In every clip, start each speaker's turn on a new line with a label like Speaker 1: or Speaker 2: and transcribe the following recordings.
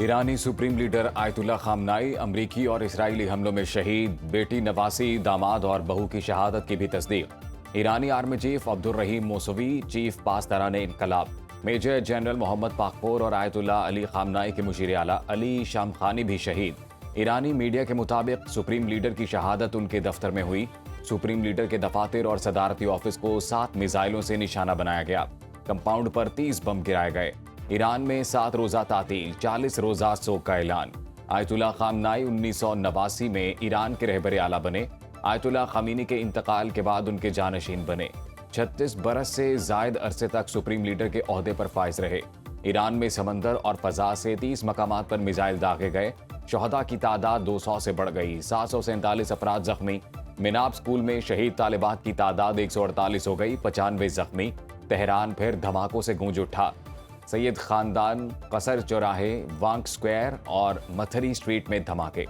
Speaker 1: ईरानी supreme leader ayatollah खामनाई अमरीकी और Israeli हमलों में शहीद, बेटी नवासी, दामाद और बहू की शहादत की भी तस्दीक। ईरानी आर्मी चीफ अब्दुल रहीम मौसवी, चीफ पासदारान इनकलाब मेजर जनरल मोहम्मद पाकपोर और आयतुल्ला अली खामनाई के मुशीर आला अली शामखानी भी शहीद। ईरानी मीडिया के मुताबिक सुप्रीम लीडर की शहादत उनके दफ्तर में हुई। सुप्रीम लीडर के दफातर और सदारती ऑफिस को 7 मिसाइलों से निशाना बनाया गया। कंपाउंड पर 30 बम गिराए गए। ईरान में 7 रोज़ा तातील, 40 रोज़ा सोग का ऐलान। आयतुल्ला खामनाई 1989 में ईरान के रहबर आला बने। आयतुल्ला खामीनी के इंतकाल के बाद उनके जानशीन बने। 36 बरस से जायद अरसे तक सुप्रीम लीडर के ओहदे पर फाइज रहे। ईरान में समंदर और फजा से 30 मकामात पर मिसाइल दागे गए। शहदा की तादाद 200 से बढ़ गई। 747 अफराद जख्मी। मिनाब स्कूल में शहीद तालिबात की तादाद 148 हो गई। 95 जख्मी। तेहरान फिर धमाकों से गूंज उठा। सैयद खानदान, कसर चौराहे, वांग स्क्वायर और मथरी स्ट्रीट में धमाके।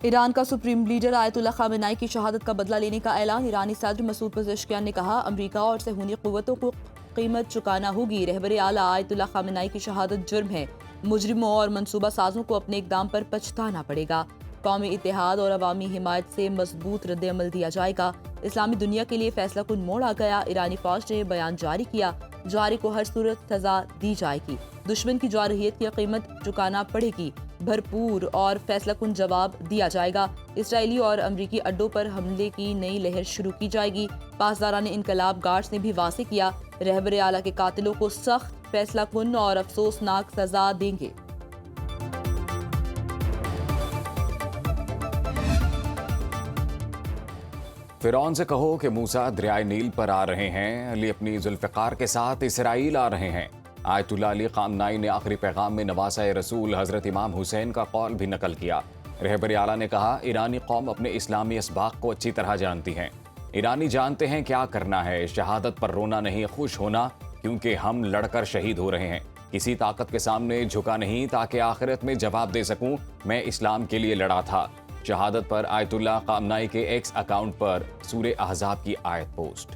Speaker 2: ईरान का सुप्रीम लीडर आयतुल्ला खामेनेई की शहादत का बदला लेने का ऐलान। ईरानी सदर मसूद पज़ेश्कियान ने कहा, अमरीका और सहूनी क़ुव्वतों को कीमत चुकाना होगी। रहबर आला आयतुल्ला खामेनेई की शहादत जुर्म है। मुजरिमों और मनसूबा साजों को अपने इक़दाम पर पछताना पड़ेगा। कौमी इत्तेहाद और अवामी हिमायत से मजबूत रद्द-ए-अमल दिया जाएगा। इस्लामी दुनिया के लिए फैसला कुन मोड़ आ गया। ईरानी फौज ने बयान जारी किया, जारी को हर सूरत सजा दी जाएगी। दुश्मन की जारहियत की कीमत चुकाना पड़ेगी। भरपूर और फैसला कुन जवाब दिया जाएगा। इसराइली और अमरीकी अड्डों पर हमले की नई लहर शुरू की जाएगी। पासदारान इनकलाब गार्ड्स ने भी वाज़ेह किया, रहबर आला के कातिलों को सख्त, फैसला कुन और अफसोसनाक सजा देंगे।
Speaker 1: फिरौन से कहो कि मूसा दरियाए नील पर आ रहे हैं। अली अपनी जुल्फ़िकार के साथ इसराइल आ रहे हैं। आयतुल्ला अली खामनाई ने आखिरी पैगाम में नवासा रसूल हज़रत इमाम हुसैन का कौल भी नकल किया। रहबर आला ने कहा, ईरानी कौम अपने इस्लामी असबाक को अच्छी तरह जानती हैं। ईरानी जानते हैं क्या करना है। शहादत पर रोना नहीं, खुश होना, क्योंकि हम लड़कर शहीद हो रहे हैं। किसी ताकत के सामने झुका नहीं ताकि आखिरत में जवाब दे सकूं, मैं इस्लाम के लिए लड़ा था। शहादत पर आयतुल्ला खामनाई के एक्स अकाउंट पर सूरे अहज़ाब की आयत पोस्ट।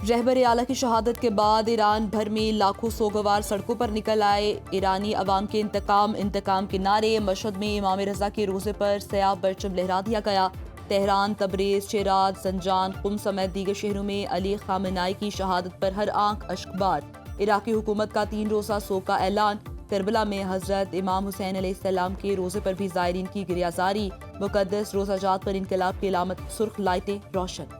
Speaker 2: रहबर आला की शहादत के बाद ईरान भर में लाखों सोगवार सड़कों पर निकल आए। ईरानी अवाम के इंतकाम के नारे। मशहद में इमाम रज़ा के रोज़े पर सयाह परचम लहरा दिया गया। तेहरान, तबरेज़, शिराज, ज़ंजान, कुम समेत दीगर शहरों में अली खामेनेई की शहादत पर हर आंख अश्कबार। इराक़ी हुकूमत का 3 रोज़ा सोग का ऐलान। करबला में हज़रत इमाम हुसैन अलैहिस्सलाम के रोज़े पर भी ज़ायरीन की गिरियाज़ारी। मुक़द्दस रोज़ा जात पर इनकलाब की अलामत सुर्ख लाइटें रोशन।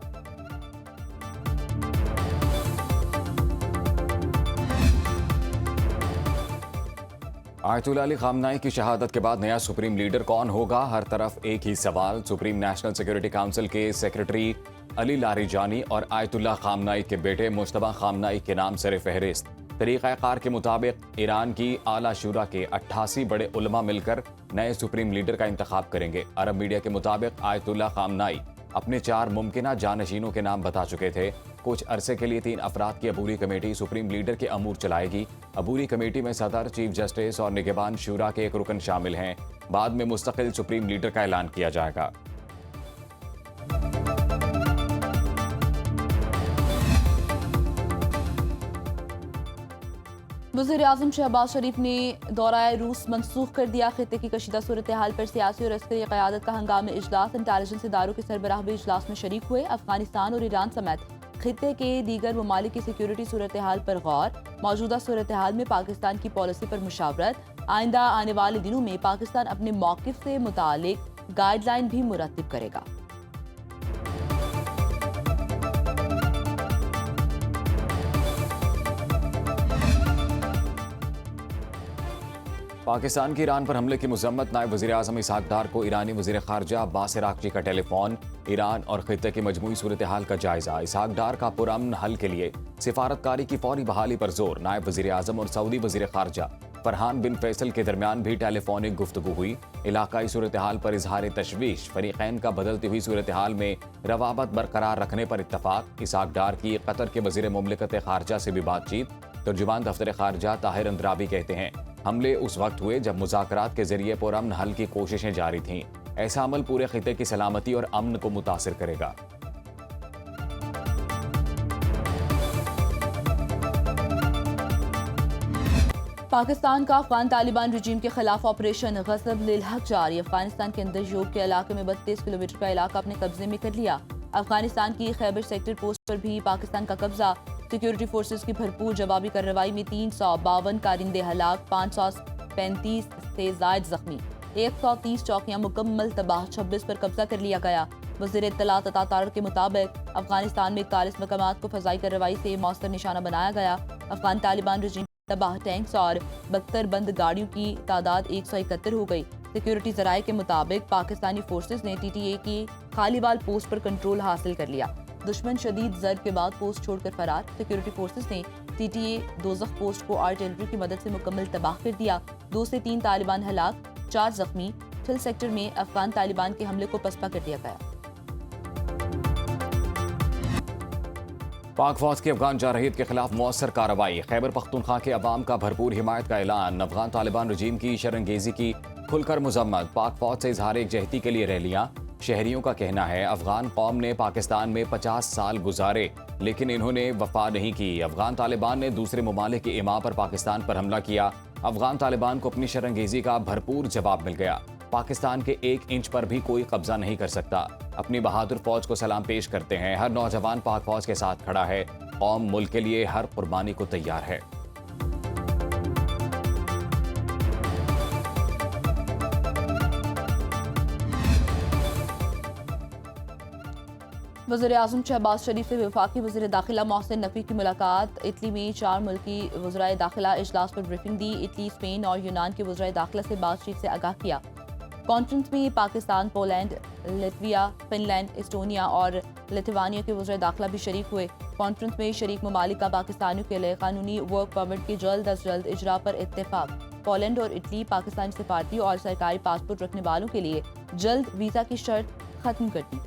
Speaker 1: आयतुल्ला अली खामनाई की शहादत के बाद नया सुप्रीम लीडर कौन होगा? हर तरफ एक ही सवाल। सुप्रीम नेशनल सिक्योरिटी काउंसिल के सेक्रेटरी अली लारिजानी और आयतुल्ला खामनाई के बेटे मुश्तबा खामनाई के नाम सर फहरिस्त। तरीक़ाकार के मुताबिक ईरान की आला शूरा के 88 बड़े उलमा मिलकर नए सुप्रीम लीडर का इंतखाब करेंगे। अरब मीडिया के मुताबिक आयतुल्ला खामनाई अपने 4 मुमकिना जानशीनों के नाम बता चुके थे। कुछ अरसे के लिए 3 अफराद की अबूरी कमेटी सुप्रीम लीडर के अमूर चलाएगी। अबूरी कमेटी में सदर, चीफ जस्टिस और निगहबान शूरा के एक रुकन शामिल हैं। बाद में मुस्तकिल सुप्रीम लीडर का ऐलान किया जाएगा।
Speaker 2: वज़ीर-ए-आज़म शहबाज शरीफ ने दौरा रूस मनसूख कर दिया। खित्ते की कशीदा सूरत हाल पर सियासी और अस्करी क़यादत का हंगामी इजलास। इंटेलिजेंस इदारों के सरबराह भी इजलास में शरीक हुए। अफगानिस्तान और ईरान समेत खित्ते के दीगर ममालिक की सिक्योरिटी सूरत हाल पर गौर। मौजूदा सूरत हाल में पाकिस्तान की पॉलिसी पर मुशावरत। आइंदा आने वाले दिनों में पाकिस्तान अपने मौक़िफ़ से मुतालिक गाइडलाइन भी मुरत्तिब करेगा।
Speaker 1: पाकिस्तान की ईरान पर हमले की मजम्मत। नायब वज़ीर आज़म इसहाक डार को ईरानी वज़ीर ख़ारजा अब्बास अराग़ची का टेलीफोन। ईरान और ख़ित्ते की मजमूई सूरत हाल का जायजा। इसहाक डार का पुरअमन हल के लिए सिफारतकारी की फौरी बहाली पर जोर। नायब वज़ीर आज़म और सऊदी वज़ीर ख़ारजा फरहान बिन फैसल के दरमियान भी टेलीफोनिक गुफ्तगू हुई। इलाकाई सूरत हाल पर इजहार तशवीश। फरीक़ैन का बदलती हुई सूरत हाल में रवाबत बरकरार रखने पर इत्तफाक। इसहाक डार की कतर के वज़ीर मुमलिकत ख़ारजा से भी बातचीत। तर्जुमान दफ्तर ख़ारजा ताहिर अंद्राबी कहते हैं, हमले उस वक्त हुए जब मुज़ाकरात के जरिए पुरअमन हल की कोशिशें जारी थीं। ऐसा अमल पूरे खित्ते की सलामती और अमन को मुतासिर करेगा।
Speaker 2: पाकिस्तान का अफगान तालिबान रजीम के खिलाफ ऑपरेशन गज़ब लिल हक जारी। अफगानिस्तान के अंदर योग के इलाके में 32 किलोमीटर का इलाका अपने कब्जे में कर लिया। अफगानिस्तान की खैबर सेक्टर पोस्ट पर भी पाकिस्तान का कब्जा। सिक्योरिटी फोर्सेस की भरपूर जवाबी कार्रवाई में 352 कारिंदे हलाक, 535 से जायद जख्मी, 130 चौकियां मुकम्मल तबाह, 26 पर कब्जा कर लिया गया। वज़ीर इत्तलात अता तारड़ के मुताबिक अफगानिस्तान में 41 मकामात को फजाई कार्रवाई से मौसर निशाना बनाया गया। अफगान तालिबान रजीम तबाह टैंक्स और 72 बंद गाड़ियों की तादाद 171 हो गई। सिक्योरिटी जराये के मुताबिक पाकिस्तानी फोर्सेस ने TTA की खालीवाल पोस्ट पर कंट्रोल हासिल कर लिया। दुश्मन शदीद जर्ब के बाद पोस्ट छोड़कर फरार। सिक्योरिटी फोर्सेस ने TTA दोज़ख पोस्ट को आर्टिलरी की मदद से मुकम्मल तबाह कर दिया। 2 से 3 तालिबान हलाक, 4 जख्मी। ठिल सेक्टर में अफगान तालिबान के हमले को पसपा कर दिया गया।
Speaker 1: पाक फौज की अफगान जारहीत के खिलाफ मौसर कार्रवाई। खैबर पख्तूनख्वा के अवाम का भरपूर हिमायत का ऐलान। अफगान तालिबान रजीम की शरंगेजी की खुलकर मजम्मत। पाक फौज से इजहार एकजहती के लिए रैलियां। शहरियों का कहना है, अफगान कौम ने पाकिस्तान में 50 साल गुजारे लेकिन इन्होंने वफा नहीं की। अफगान तालिबान ने दूसरे ममालिक की इमा पर पाकिस्तान पर हमला किया। अफगान तालिबान को अपनी शरंगेजी का भरपूर जवाब मिल गया। पाकिस्तान के 1 इंच पर भी कोई कब्जा नहीं कर सकता। अपनी बहादुर फौज को सलाम पेश करते हैं। हर नौजवान पाक फौज के साथ खड़ा है। कौम मुल्क के लिए हर कुर्बानी को तैयार है।
Speaker 2: वज़ीर आज़म शहबाज शरीफ से वफाकी वज़ीर दाखिला मोहसिन नकवी की मुलाकात। इटली में 4 मुल्की वज़राए दाखिला इजलास पर ब्रीफिंग दी। इटली, स्पेन और यूनान के वज़राए दाखिला से बातचीत से आगाह किया। कॉन्फ्रेंस में Pakistan, Poland, Lithuania, Finland, Estonia और लिथुआनिया के वज़राए दाखिला भी शरीक हुए। कॉन्फ्रेंस में शरीक ममालिक का पाकिस्तानियों के लिए कानूनी वर्क परमिट के जल्द अज जल्द इजरा पर इत्तेफाक। पोलैंड और इटली पाकिस्तानी सफारती और सरकारी पासपोर्ट रखने वालों के लिए जल्द वीज़ा की शर्त खत्म कर दी।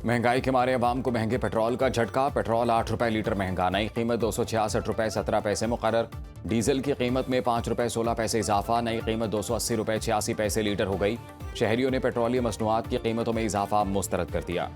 Speaker 1: महंगाई के मारे अवाम को महंगे पेट्रोल का झटका। पेट्रोल 8 रुपए लीटर महंगा। नई कीमत 266 रुपए 17 पैसे मुकर्रर। डीजल की कीमत में 5 रुपए 16 पैसे इजाफा। नई कीमत 280 रुपए 86 पैसे लीटर हो गई। शहरियों ने पेट्रोलियम मसनूआत की कीमतों में इजाफा मुस्तरद कर दिया।